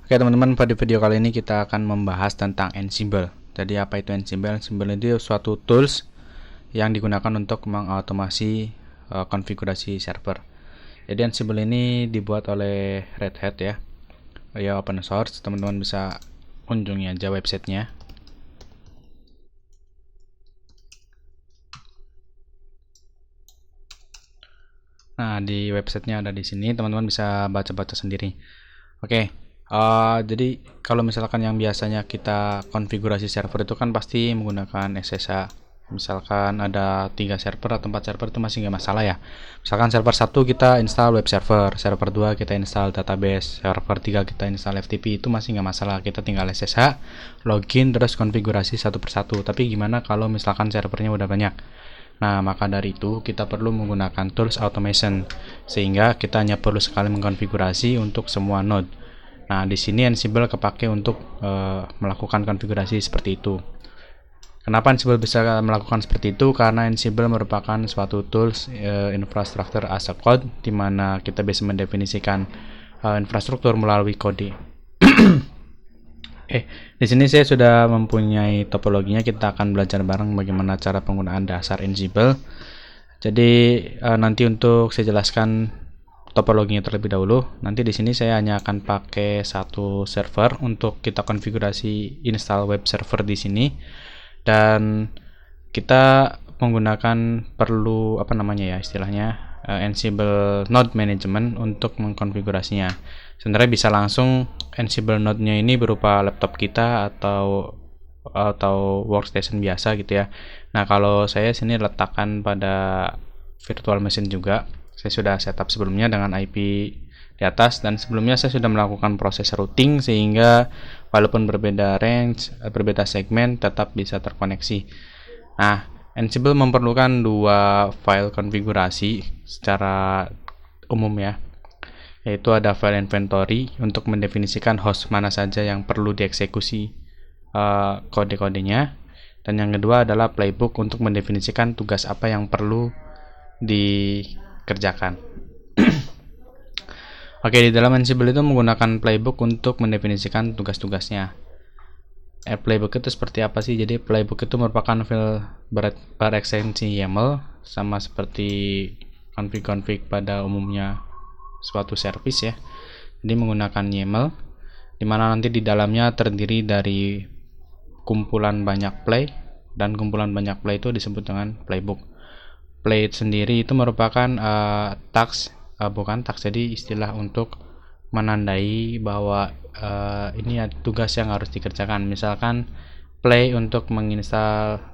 Oke teman-teman, pada video kali ini kita akan membahas tentang Ansible. Jadi apa itu Ansible? Ansible itu suatu tools yang digunakan untuk mengautomasi konfigurasi server. Jadi Ansible ini dibuat oleh Red Hat ya, open source. Teman-teman bisa kunjungi aja websitenya. Nah, di websitenya ada di sini, teman-teman bisa baca-baca sendiri. Oke. Jadi kalau misalkan yang biasanya kita konfigurasi server itu kan pasti menggunakan SSH. Misalkan ada 3 server atau 4 server itu masih nggak masalah ya. Misalkan server 1 kita install web server 2 kita install database, server 3 kita install FTP, itu masih nggak masalah. Kita tinggal SSH, login, terus konfigurasi satu persatu. Tapi gimana kalau misalkan servernya udah banyak? Nah, maka dari itu kita perlu menggunakan tools automation sehingga kita hanya perlu sekali mengkonfigurasi untuk semua node. Nah, di sini Ansible kepake untuk melakukan konfigurasi seperti itu. Kenapa Ansible bisa melakukan seperti itu? Karena Ansible merupakan suatu tools infrastructure as a code, di mana kita bisa mendefinisikan infrastruktur melalui kode. Di sini saya sudah mempunyai topologinya. Kita akan belajar bareng bagaimana cara penggunaan dasar Ansible. Jadi nanti untuk saya jelaskan topologinya terlebih dahulu. Nanti di sini saya hanya akan pakai satu server untuk kita konfigurasi install web server di sini, dan kita menggunakan perlu istilahnya Ansible Node Management untuk mengkonfigurasinya. Sebenarnya bisa langsung Ansible node-nya ini berupa laptop kita atau workstation biasa gitu ya. Nah, kalau saya sini letakkan pada virtual machine juga. Saya sudah setup sebelumnya dengan IP di atas, dan sebelumnya saya sudah melakukan proses routing sehingga walaupun berbeda range, berbeda segmen, tetap bisa terkoneksi. Nah, Ansible memerlukan dua file konfigurasi secara umum ya, yaitu ada file inventory untuk mendefinisikan host mana saja yang perlu dieksekusi kode-kodenya, dan yang kedua adalah playbook untuk mendefinisikan tugas apa yang perlu dikerjakan. Oke, di dalam Ansible itu menggunakan playbook untuk mendefinisikan tugas-tugasnya. Playbook itu seperti apa sih? Jadi playbook itu merupakan file berekstensi YAML, sama seperti config-config pada umumnya suatu service ya. Jadi menggunakan YAML, dimana nanti di dalamnya terdiri dari kumpulan banyak play, dan kumpulan banyak play itu disebut dengan playbook. Play sendiri itu merupakan bukan task, jadi istilah untuk menandai bahwa ini tugas yang harus dikerjakan. Misalkan play untuk menginstal,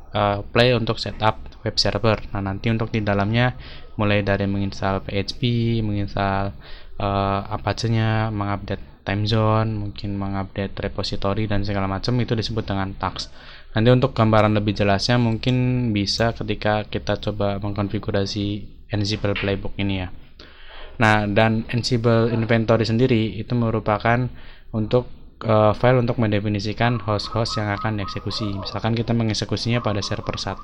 play untuk setup web server. Nah, nanti untuk di dalamnya mulai dari menginstal PHP, menginstal Apache-nya, mengupdate time zone, mungkin mengupdate repository dan segala macam, itu disebut dengan task. Nanti untuk gambaran lebih jelasnya mungkin bisa ketika kita coba mengkonfigurasi Ansible playbook ini ya. Nah, dan Ansible inventory sendiri itu merupakan untuk file untuk mendefinisikan host-host yang akan dieksekusi. Misalkan kita mengeksekusinya pada server 1,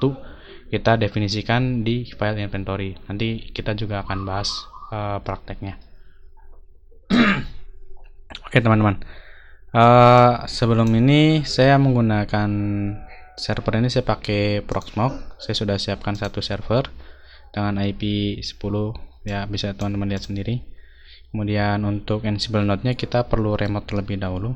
kita definisikan di file inventory. Nanti kita juga akan bahas prakteknya. Oke teman-teman, sebelum ini saya menggunakan server ini, saya pakai Proxmox. Saya sudah siapkan satu server dengan IP 10 ya, bisa teman-teman lihat sendiri. Kemudian untuk Ansible node-nya kita perlu remote terlebih dahulu.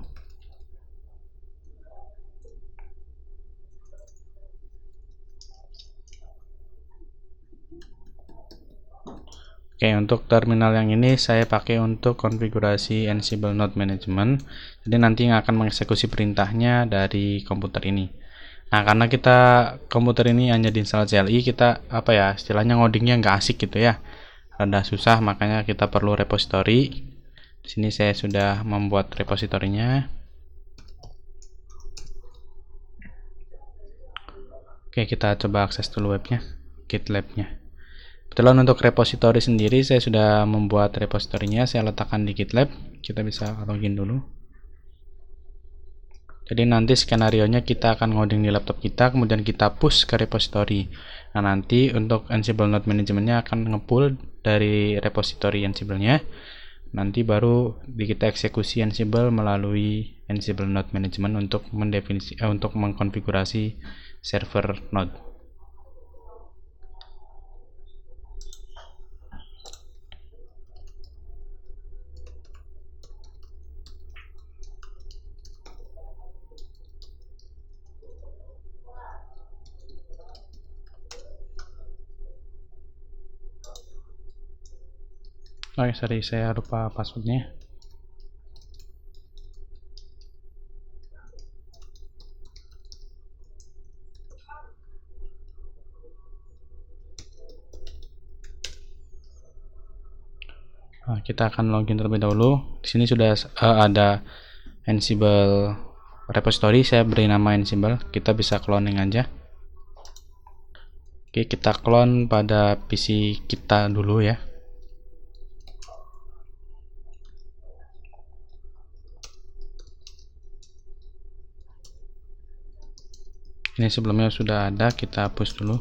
Oke, untuk terminal yang ini saya pakai untuk konfigurasi Ansible Node Management. Jadi nanti yang akan mengeksekusi perintahnya dari komputer ini. Nah, karena kita komputer ini hanya diinstal CLI, kita istilahnya ngodingnya nggak asik gitu ya, rada susah, makanya kita perlu repository. Di sini saya sudah membuat repositorinya. Oke, kita coba akses dulu webnya, GitLab-nya. Kebetulan untuk repository sendiri saya sudah membuat repositorinya, saya letakkan di GitLab. Kita bisa login dulu. Jadi nanti skenario-nya kita akan ngoding di laptop kita, kemudian kita push ke repository. Nah, nanti untuk Ansible Node Management-nya akan nge-pull dari repository Ansible-nya, nanti baru kita eksekusi Ansible melalui Ansible Node Management untuk untuk mengkonfigurasi server node. Oh, sorry, saya lupa passwordnya. Nah, kita akan login terlebih dahulu. Di sini sudah ada Ansible repository, saya beri nama Ansible. Kita bisa cloning aja. Oke, kita clone pada PC kita dulu ya. Ini sebelumnya sudah ada, kita hapus dulu.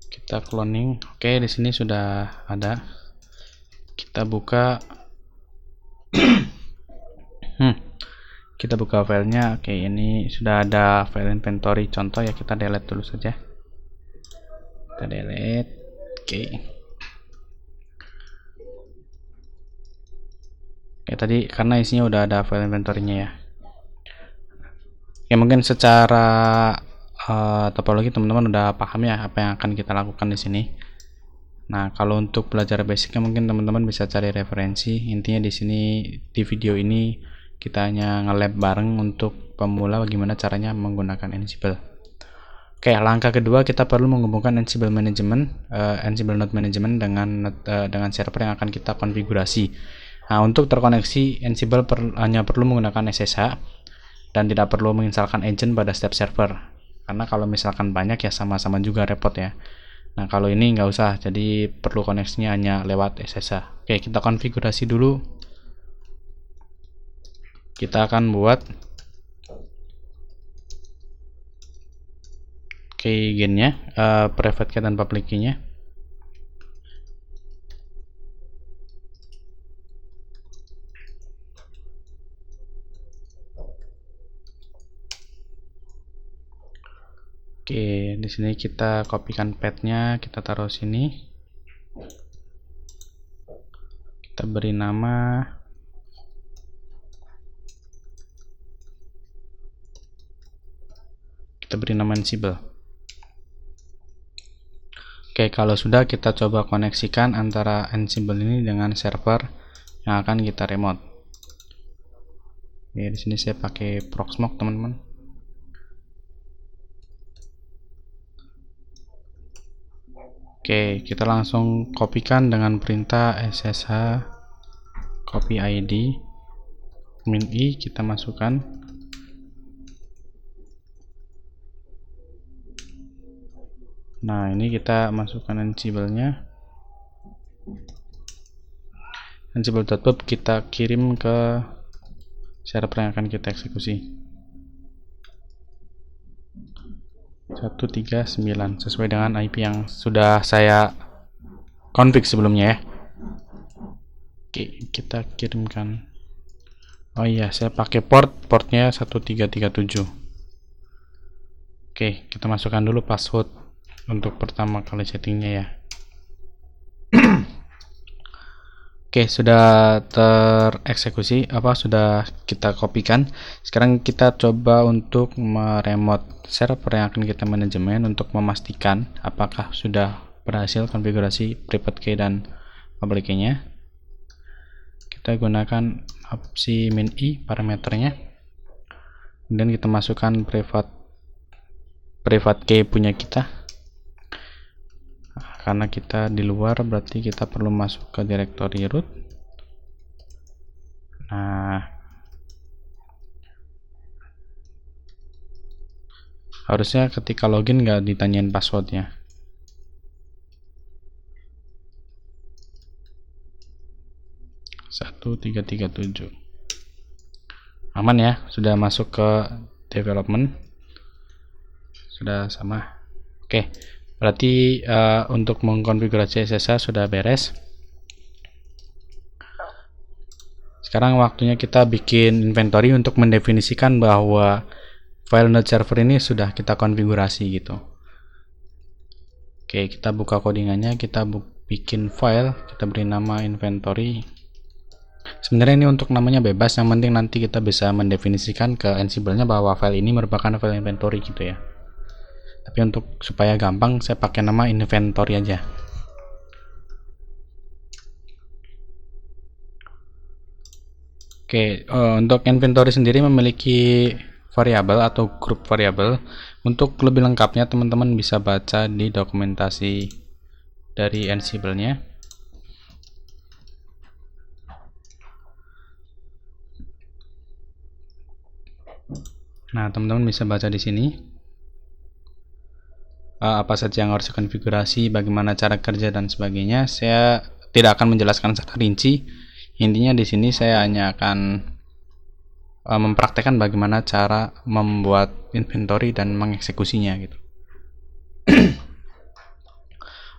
Kita cloning. Oke, di sini sudah ada. Kita buka. Kita buka filenya. Oke, ini sudah ada file inventory contoh ya, kita delete dulu saja. Kita delete. Oke. Oke, tadi karena isinya udah ada file inventory-nya ya. Ya mungkin secara topologi teman-teman udah paham ya apa yang akan kita lakukan di sini. Nah, kalau untuk belajar basicnya mungkin teman-teman bisa cari referensi. Intinya di sini di video ini kita hanya nge-lab bareng untuk pemula bagaimana caranya menggunakan Ansible. Oke, langkah kedua kita perlu menghubungkan Ansible Management, Ansible Node Management dengan server yang akan kita konfigurasi. Nah, untuk terkoneksi Ansible hanya perlu menggunakan SSH dan tidak perlu menginstalkan agent pada setiap server. Karena kalau misalkan banyak ya sama-sama juga repot ya. Nah, kalau ini nggak usah, jadi perlu koneksinya hanya lewat SSH. Oke, kita konfigurasi dulu. Kita akan buat key-nya, private key dan public key-nya. Oke, di sini kita kopikan path-nya, kita taruh sini. Kita beri nama Ansible. Oke, kalau sudah kita coba koneksikan antara Ansible ini dengan server yang akan kita remote. Oke, di sini saya pakai Proxmox teman-teman. Oke, kita langsung kopikan dengan perintah ssh copy id -i, kita masukkan. Nah, ini kita masukkan Ansible-nya. Ansible.pub kita kirim ke server yang akan kita eksekusi. 139 sesuai dengan IP yang sudah saya config sebelumnya ya. Oke, kita kirimkan. Oh iya, saya pakai portnya 1337. Oke, kita masukkan dulu password untuk pertama kali settingnya ya. Oke, sudah tereksekusi, sudah kita kopikan. Sekarang kita coba untuk meremote server yang akan kita manajemen untuk memastikan apakah sudah berhasil konfigurasi private key dan public key-nya. Kita gunakan opsi -i parameternya. Kemudian kita masukkan private key punya kita. Karena kita di luar berarti kita perlu masuk ke directory root. Nah, harusnya ketika login nggak ditanyain passwordnya. Satu tiga tiga tujuh. Aman ya, sudah masuk ke development. sudah sama. Oke, berarti untuk mengkonfigurasi SSH sudah beres. Sekarang waktunya kita bikin inventory untuk mendefinisikan bahwa file node server ini sudah kita konfigurasi gitu. Oke, kita buka codingannya, kita bikin file, kita beri nama inventory. Sebenarnya ini untuk namanya bebas, yang penting nanti kita bisa mendefinisikan ke Ansible-nya bahwa file ini merupakan file inventory gitu ya. Tapi untuk supaya gampang saya pakai nama inventory aja. Oke, untuk inventory sendiri memiliki variabel atau grup variabel. Untuk lebih lengkapnya teman-teman bisa baca di dokumentasi dari Ansible-nya. Nah, teman-teman bisa baca di sini apa saja yang harus dikonfigurasi, bagaimana cara kerja dan sebagainya. Saya tidak akan menjelaskan secara rinci. Intinya di sini saya hanya akan mempraktekkan bagaimana cara membuat inventory dan mengeksekusinya gitu.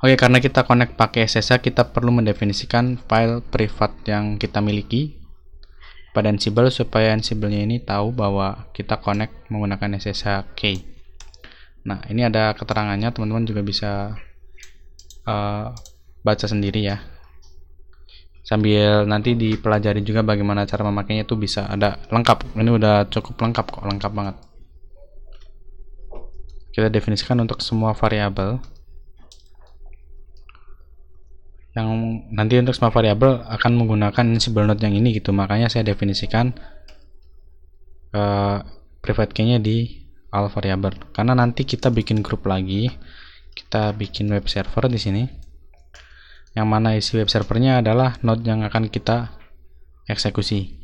Oke, karena kita connect pakai SSH, kita perlu mendefinisikan file privat yang kita miliki pada Ansible supaya Ansible-nya ini tahu bahwa kita connect menggunakan SSH key. Nah, ini ada keterangannya, teman-teman juga bisa baca sendiri ya. Sambil nanti dipelajari juga bagaimana cara memakainya, itu bisa ada lengkap. Ini udah cukup lengkap kok, lengkap banget. Kita definisikan untuk semua variabel. Yang nanti untuk semua variabel akan menggunakan Ansible node yang ini gitu. Makanya saya definisikan private key-nya di all variable. Karena nanti kita bikin grup lagi, kita bikin web server di sini. Yang mana isi web servernya adalah node yang akan kita eksekusi.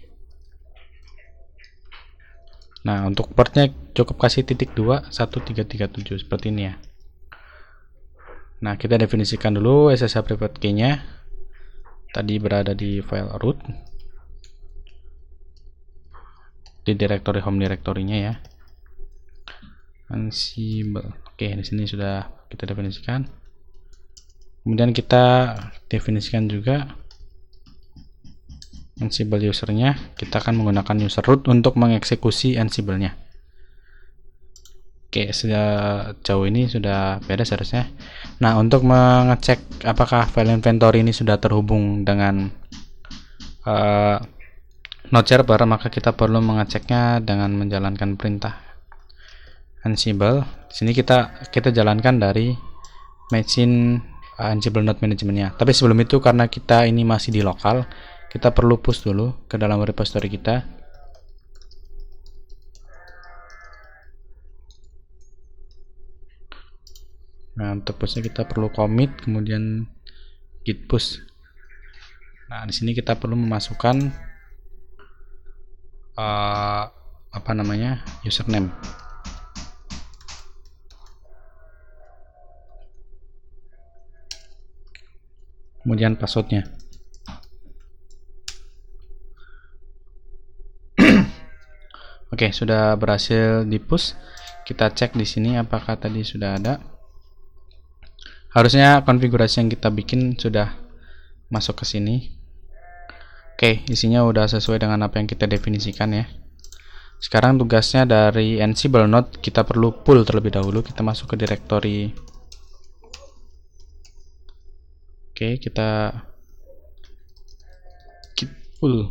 Nah, untuk portnya cukup kasih *2 1337 seperti ini ya. Nah, kita definisikan dulu SSH private key-nya. Tadi berada di file root di directory home directory-nya ya. Ansible. Oke, di sini sudah kita definisikan. Kemudian kita definisikan juga Ansible usernya. Kita akan menggunakan user root untuk mengeksekusi Ansible-nya. Oke, sejauh ini sudah beres harusnya. Nah, untuk mengecek apakah file inventory ini sudah terhubung dengan node server, maka kita perlu mengeceknya dengan menjalankan perintah Ansible. Di sini kita jalankan dari machine Ansible node manajemennya. Tapi sebelum itu, karena kita ini masih di lokal, kita perlu push dulu ke dalam repository kita. Nah, untuk pushnya kita perlu commit, kemudian git push. Nah, di sini kita perlu memasukkan username. Kemudian passwordnya. Oke, sudah berhasil di push. Kita cek di sini apakah tadi sudah ada. Harusnya konfigurasi yang kita bikin sudah masuk ke sini. Oke, isinya udah sesuai dengan apa yang kita definisikan ya. Sekarang tugasnya dari Ansible node, kita perlu pull terlebih dahulu. Kita masuk ke directory. Oke, kita git pull.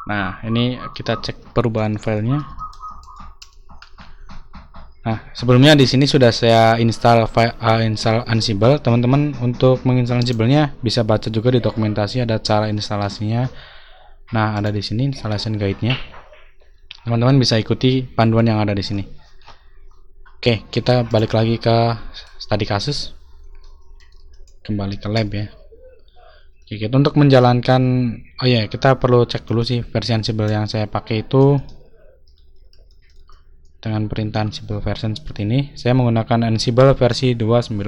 Nah, ini kita cek perubahan filenya. Nah, sebelumnya di sini sudah saya install Ansible. Teman-teman untuk menginstal Ansible-nya bisa baca juga di dokumentasi, ada cara instalasinya. Nah, ada di sini installation guide-nya. Teman-teman bisa ikuti panduan yang ada di sini. Oke, kita balik lagi ke study kasus. Kembali ke lab ya. Oke, kita untuk menjalankan, kita perlu cek dulu sih versi Ansible yang saya pakai itu dengan perintah Ansible version seperti ini. Saya menggunakan Ansible versi 29.6.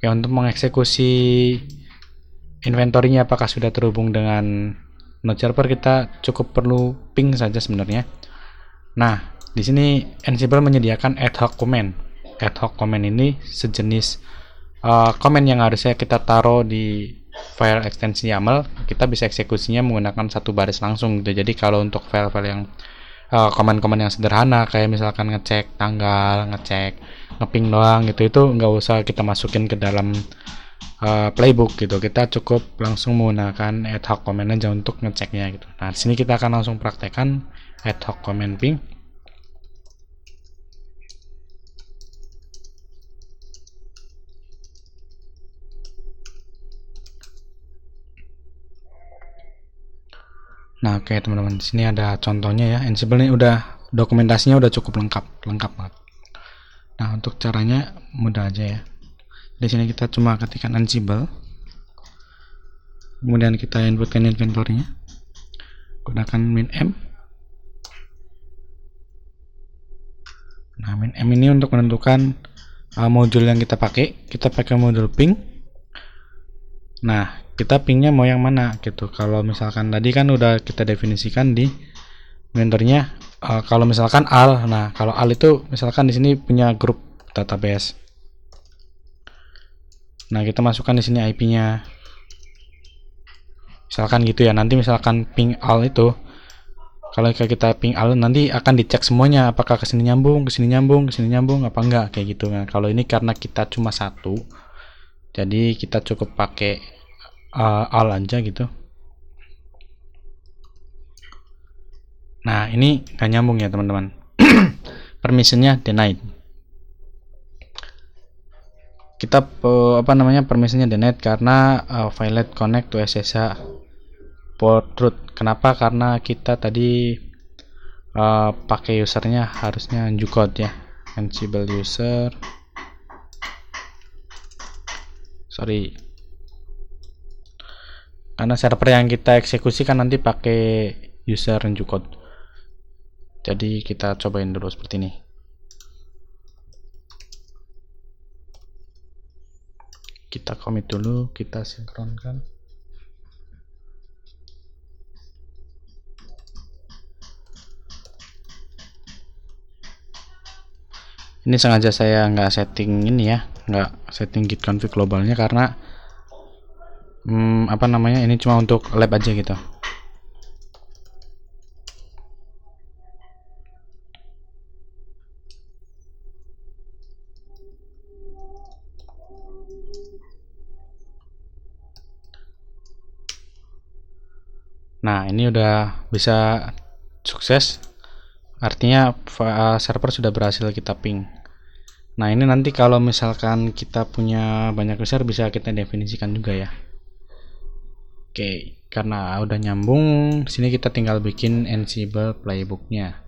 Oke, untuk mengeksekusi inventory-nya apakah sudah terhubung dengan Node server kita cukup perlu ping saja sebenarnya. Nah, di sini Ansible menyediakan ad hoc command. Ad hoc command ini sejenis command yang harusnya kita taruh di file ekstensi YAML, kita bisa eksekusinya menggunakan satu baris langsung gitu. Jadi kalau untuk file-file yang command-command yang sederhana kayak misalkan ngecek tanggal, ngecek ngeping doang gitu, itu nggak usah kita masukin ke dalam playbook gitu. Kita cukup langsung menggunakan ad hoc command aja untuk ngeceknya gitu. Nah, di sini kita akan langsung praktekkan ad hoc command ping. Nah, oke teman-teman, di sini ada contohnya ya. Ansible ini udah dokumentasinya udah cukup lengkap banget. Nah, untuk caranya mudah aja ya. Di sini kita cuma ketikkan Ansible, kemudian kita inputkan inventory-nya, gunakan min_m. Nah, min_m ini untuk menentukan modul yang kita pakai. Kita pakai modul ping. Nah, kita pingnya mau yang mana gitu. Kalau misalkan tadi kan udah kita definisikan di inventory-nya, kalau misalkan al. Nah, kalau al itu misalkan di sini punya grup database. Nah, kita masukkan di sini IP-nya. Misalkan gitu ya. Nanti misalkan ping al itu, kalau kita ping al nanti akan dicek semuanya apakah kesini nyambung, kesini nyambung, kesini nyambung apa enggak kayak gitu. Nah, kalau ini karena kita cuma satu, jadi kita cukup pakai al aja gitu. Nah, ini nggak nyambung ya teman-teman. Permissionnya denied. Kita permissionnya denied karena violate connect to SSH port root. Kenapa? Karena kita tadi pakai usernya harusnya Ansible ya. Ansible user. Sorry. Karena server yang kita eksekusi kan nanti pakai user Ansible. Jadi kita cobain dulu seperti ini. Kita commit dulu, kita sinkronkan. Ini sengaja saya nggak setting ini ya, nggak setting git config globalnya karena ini cuma untuk lab aja gitu. Nah, ini udah bisa sukses, artinya server sudah berhasil kita ping. Nah, ini nanti kalau misalkan kita punya banyak user bisa kita definisikan juga ya. Oke, karena udah nyambung, di sini kita tinggal bikin Ansible playbooknya.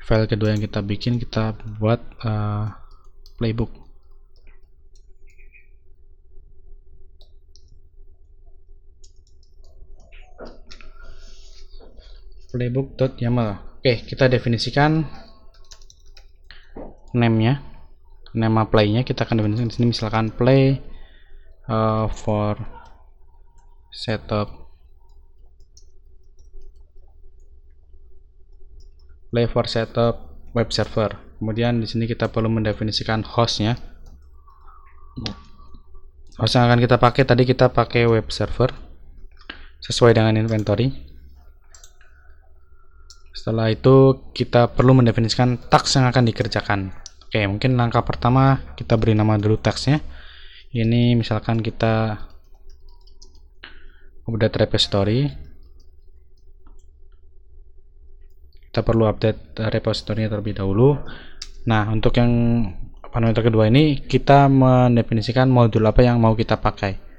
File kedua yang kita bikin, kita buat playbook. Playbook.yaml. Oke, kita definisikan name-nya, nama play-nya kita akan definisikan di sini misalkan play for setup web server. Kemudian di sini kita perlu mendefinisikan hostnya. Host yang akan kita pakai tadi kita pakai web server sesuai dengan inventory. Setelah itu kita perlu mendefinisikan task yang akan dikerjakan. Oke, mungkin langkah pertama kita beri nama dulu tasknya. Ini misalkan kita update repository. Kita perlu update repository terlebih dahulu. Nah, untuk yang parameter kedua ini kita mendefinisikan modul apa yang mau kita pakai.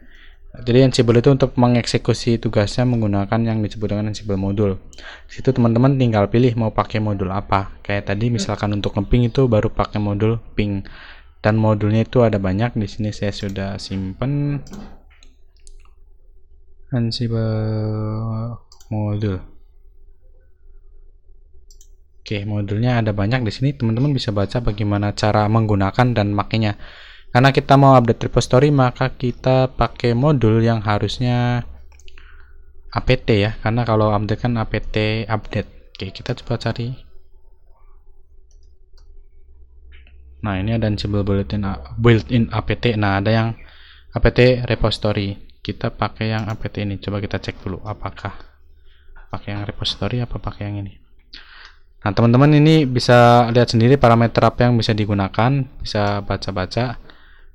Jadi Ansible itu untuk mengeksekusi tugasnya menggunakan yang disebut dengan Ansible modul. Situ teman-teman tinggal pilih mau pakai modul apa. Kayak tadi misalkan untuk ngeping itu baru pakai modul ping. Dan modulnya itu ada banyak. Di sini saya sudah simpen Ansible modul. Oke, modulnya ada banyak di sini. Teman-teman bisa baca bagaimana cara menggunakan dan makainya. Karena kita mau update repository, maka kita pakai modul yang harusnya apt ya, karena kalau update kan apt update. Oke, kita coba cari. Nah, ini ada Ansible built-in apt. Nah, ada yang apt repository. Kita pakai yang apt ini. Coba kita cek dulu apakah pakai yang repository apa pakai yang ini. Nah, teman-teman ini bisa lihat sendiri parameter apa yang bisa digunakan, bisa baca-baca.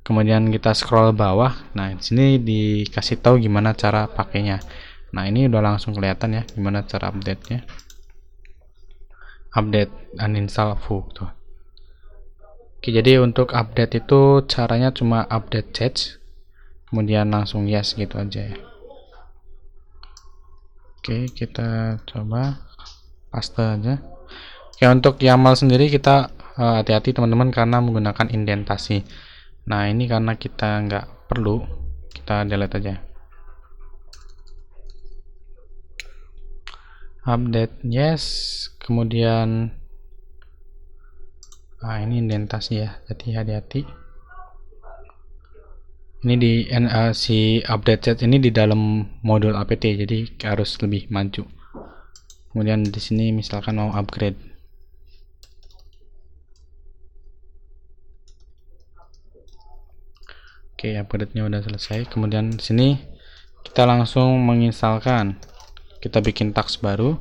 Kemudian kita scroll bawah. Nah, di sini dikasih tahu gimana cara pakainya. Nah, ini udah langsung kelihatan ya gimana cara update-nya. Update uninstall full tuh. Oke, jadi untuk update itu caranya cuma update change, kemudian langsung yes gitu aja ya. Oke, kita coba paste aja. Oke, untuk YAML sendiri kita hati-hati teman-teman karena menggunakan indentasi. Nah, ini karena kita nggak perlu, kita delete aja. Update yes, kemudian ini indentasi ya, jadi hati-hati. Ini di si update set ini di dalam modul apt, jadi harus lebih maju. Kemudian di sini misalkan mau upgrade. Oke, upgrade-nya udah selesai. Kemudian di sini kita langsung menginstalkan. Kita bikin task baru.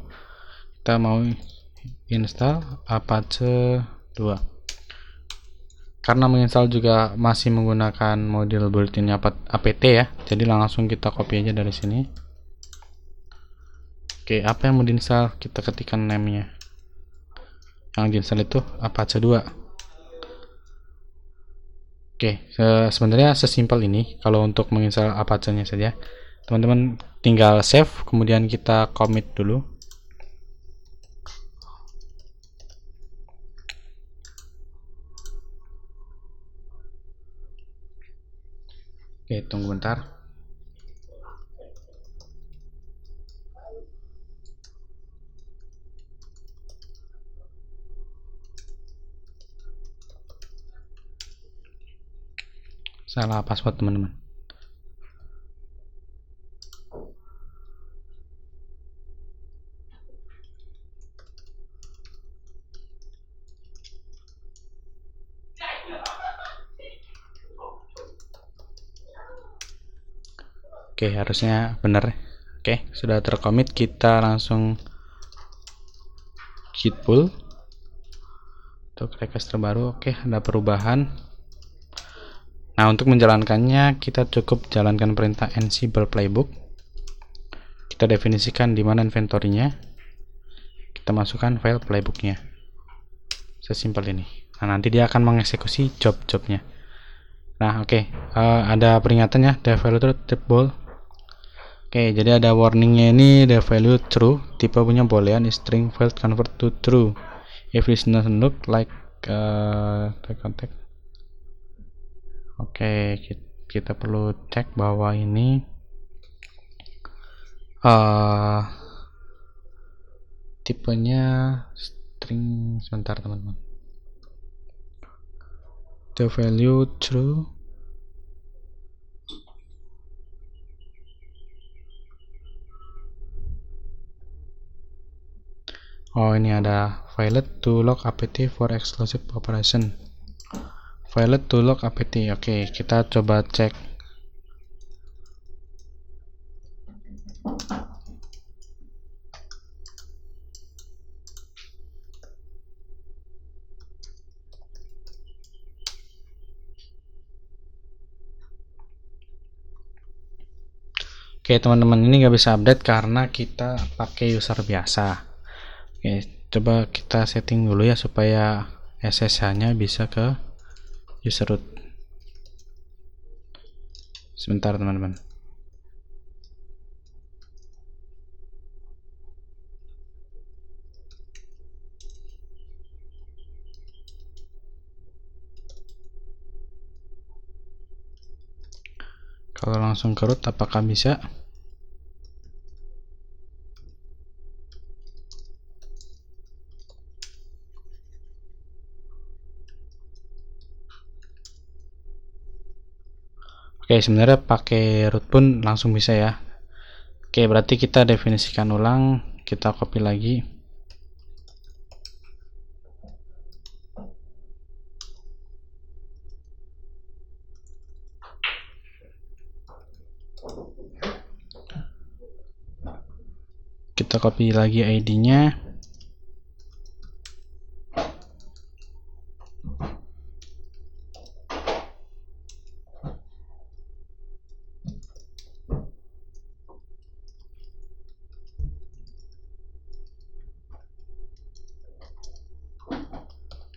Kita mau install Apache 2. Karena menginstal juga masih menggunakan modul built-in apt ya. Jadi langsung kita copy aja dari sini. Oke, apa yang mau diinstal? Kita ketikkan name-nya. Yang diinstal itu Apache 2. Oke, sebenarnya sesimpel ini kalau untuk menginstal Apache-nya saja. Teman-teman tinggal save, kemudian kita commit dulu. Oke, tunggu bentar. Salah password teman-teman. Oke, harusnya benar. Oke, sudah tercommit, kita langsung git pull untuk request terbaru. Oke, ada perubahan. Nah, untuk menjalankannya kita cukup jalankan perintah Ansible playbook. Kita definisikan di mana inventory-nya. Kita masukkan file playbook-nya. Sesimpel ini. Nah, nanti dia akan mengeksekusi job-jobnya. Nah, oke. Ada peringatannya, the value ball. Oke, jadi ada warningnya ini, the value true, tipe punya boolean is string failed convert to true if it doesn't look like the contact. Oke, kita perlu cek bahwa ini tipenya string. Sebentar teman-teman. The value true. Oh, ini ada failed to log apt for exclusive operation. Failed to log apt. Oke, kita coba cek. Oke teman-teman, ini nggak bisa update karena kita pakai user biasa. Oke, coba kita setting dulu ya supaya SSH-nya bisa ke user root. Sebentar teman-teman. Kalau langsung ke root apakah bisa? Oke, sebenarnya pakai root pun langsung bisa ya. Oke, berarti kita definisikan ulang, kita copy lagi. Kita copy lagi ID-nya.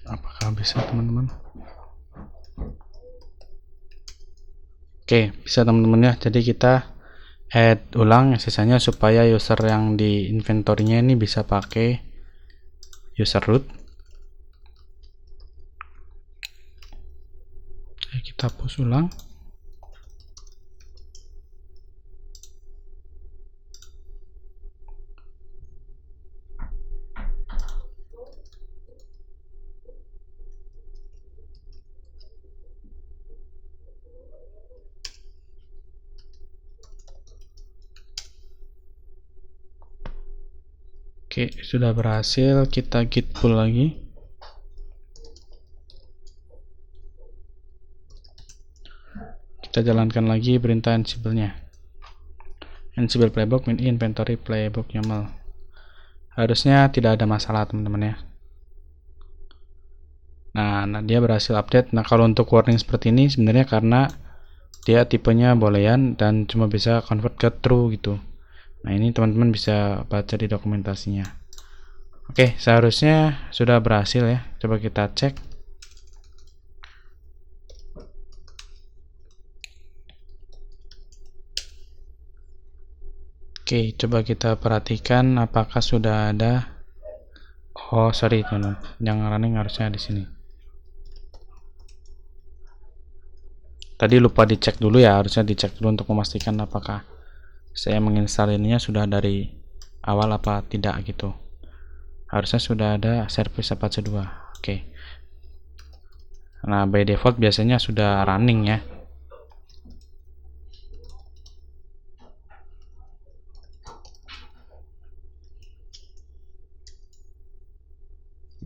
Apakah bisa, teman-teman? Oke, bisa teman-teman ya. Jadi kita add ulang sisanya supaya user yang di inventory-nya ini bisa pakai user root. Kita hapus ulang. Oke, sudah berhasil. Kita git pull lagi. Kita jalankan lagi perintah ansible-nya. Ansible playbook min inventory playbook YAML. Harusnya tidak ada masalah, teman-teman ya. Nah, dia berhasil update. Nah, kalau untuk warning seperti ini sebenarnya karena dia tipenya boolean dan cuma bisa convert ke true gitu. Nah, ini teman-teman bisa baca di dokumentasinya. Oke, seharusnya sudah berhasil ya. Coba kita cek. Oke, coba kita perhatikan apakah sudah ada. Oh, sorry teman-teman. Yang running harusnya di sini. Tadi lupa dicek dulu ya, harusnya dicek dulu untuk memastikan apakah saya menginstal ininya sudah dari awal apa tidak gitu. Harusnya sudah ada service Apache 2. Oke. Nah, by default biasanya sudah running ya.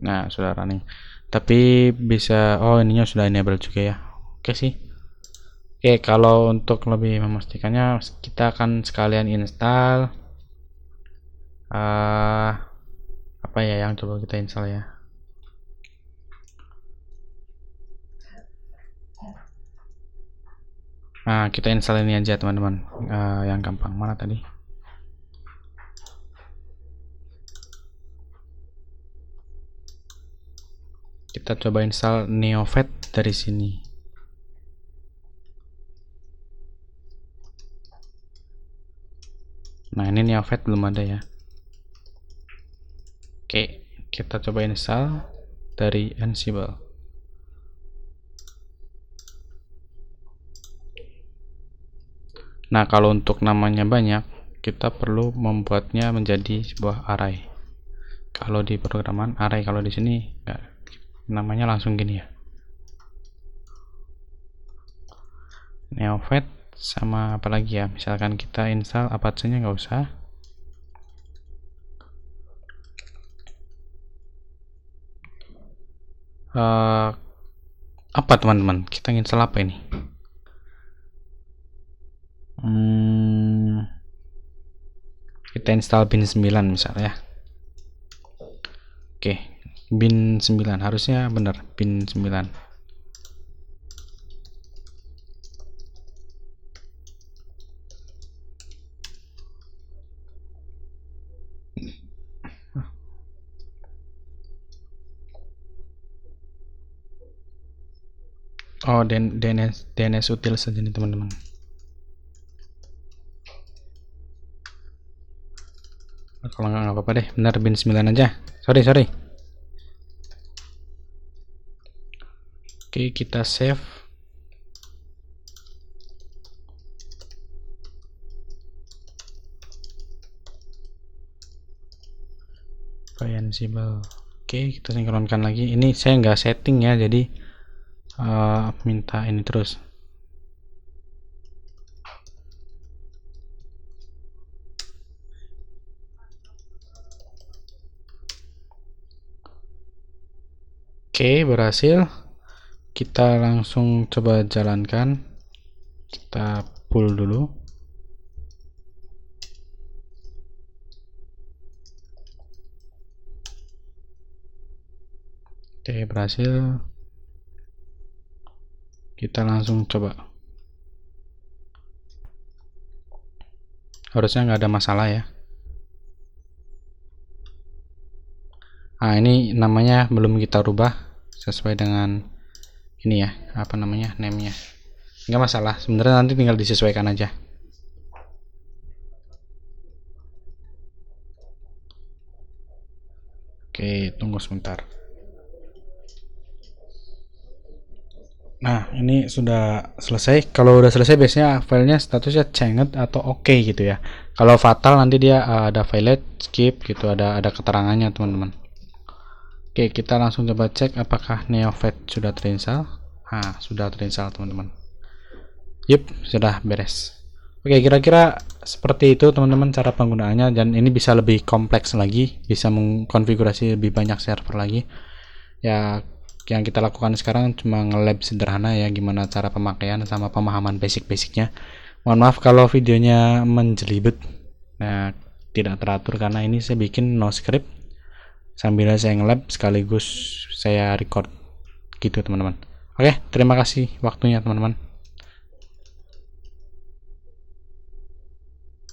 Nah, sudah running. Tapi bisa, oh ininya sudah enable juga ya. Oke sih. Oke, kalau untuk lebih memastikannya kita akan sekalian install apa ya yang coba kita install ya. Nah, kita install ini aja teman-teman. Yang gampang mana tadi? Kita coba install NeoVet dari sini. Nah, ini NeoVet belum ada ya. Oke, kita coba install dari Ansible. Nah, kalau untuk namanya banyak, kita perlu membuatnya menjadi sebuah array. Kalau di programan array, kalau di sini enggak, namanya langsung gini ya. NeoVet sama apa lagi ya? Misalkan kita install Apache-nya nggak usah. Apa teman-teman? Kita install apa ini? Kita install bin 9 misalnya. Oke, bin 9 harusnya benar bin 9. Oh, DNS util saja nih teman-teman. Kalau nggak apa-apa deh, benar bin 9 aja. Sorry. Oke, kita save. Ansible. Oke, kita sinkronkan lagi. Ini saya nggak setting ya, jadi minta ini terus. Oke, berhasil. Kita langsung coba jalankan. Kita pull dulu. Oke, berhasil. Kita langsung coba. Harusnya nggak ada masalah ya. Nah, ini namanya belum kita rubah sesuai dengan ini ya, apa namanya, name-nya. Nggak masalah, sebenarnya nanti tinggal disesuaikan aja. Oke, tunggu sebentar. Nah, ini sudah selesai. Kalau udah selesai biasanya filenya statusnya changed atau oke gitu ya. Kalau fatal nanti dia ada violet, skip gitu, ada keterangannya teman-teman. Oke, kita langsung coba cek apakah Neofet sudah terinstall. Nah, sudah terinstall teman-teman. Yup, sudah beres. Oke, kira-kira seperti itu teman-teman cara penggunaannya, dan ini bisa lebih kompleks lagi, bisa mengkonfigurasi lebih banyak server lagi. Ya, yang kita lakukan sekarang cuma nge-lab sederhana ya, gimana cara pemakaian sama pemahaman basic-basicnya. Mohon maaf kalau videonya menjelibet, nah, tidak teratur karena ini saya bikin no script sambil saya nge-lab sekaligus saya record gitu teman-teman. Oke, terima kasih waktunya teman-teman.